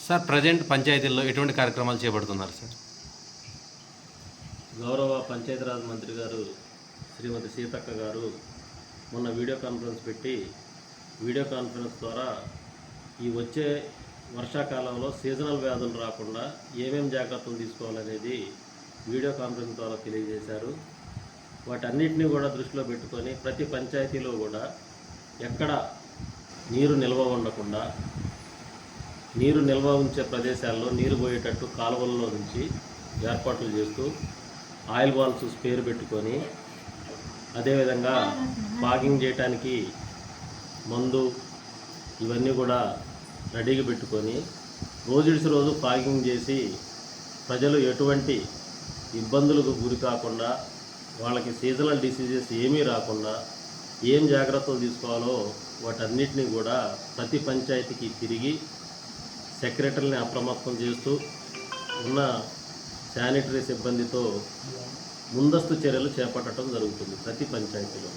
Sir present పంచాయతీల్లో ఎటువంటి కార్యక్రమాలు చేపడుతున్నారు సార్? గౌరవ పంచాయతీరాజ్ మంత్రి గారు శ్రీమతి సీతక్క గారు మొన్న వీడియో కాన్ఫరెన్స్ పెట్టి వీడియో కాన్ఫరెన్స్ ద్వారా ఈ వచ్చే వర్షాకాలంలో సీజనల్ వ్యాధులు రాకుండా ఏమేం జాగ్రత్తలు తీసుకోవాలనేది వీడియో కాన్ఫరెన్స్ ద్వారా తెలియజేశారు. వాటన్నిటిని కూడా దృష్టిలో పెట్టుకొని ప్రతి పంచాయతీలో కూడా ఎక్కడ నీరు నిల్వ ఉండకుండా, నీరు నిల్వ ఉంచే ప్రదేశాల్లో నీరు పోయేటట్టు కాలువల్లో నుంచి ఏర్పాట్లు చేస్తూ ఆయిల్ బాల్స్ స్పేర్ పెట్టుకొని, అదేవిధంగా ఫాగింగ్ చేయడానికి మందు ఇవన్నీ కూడా రెడీగా పెట్టుకొని రోజుడిసి రోజు ఫాగింగ్ చేసి ప్రజలు ఎటువంటి ఇబ్బందులకు గురి కాకుండా, వాళ్ళకి సీజనల్ డిసీజెస్ ఏమీ రాకుండా ఏం జాగ్రత్తలు తీసుకోవాలో వాటన్నిటిని కూడా ప్రతి పంచాయతీకి తిరిగి సెక్రటరీని అప్రమత్తం చేస్తూ ఉన్న శానిటరీ సిబ్బందితో ముందస్తు చర్యలు చేపట్టడం జరుగుతుంది ప్రతి పంచాయతీలో.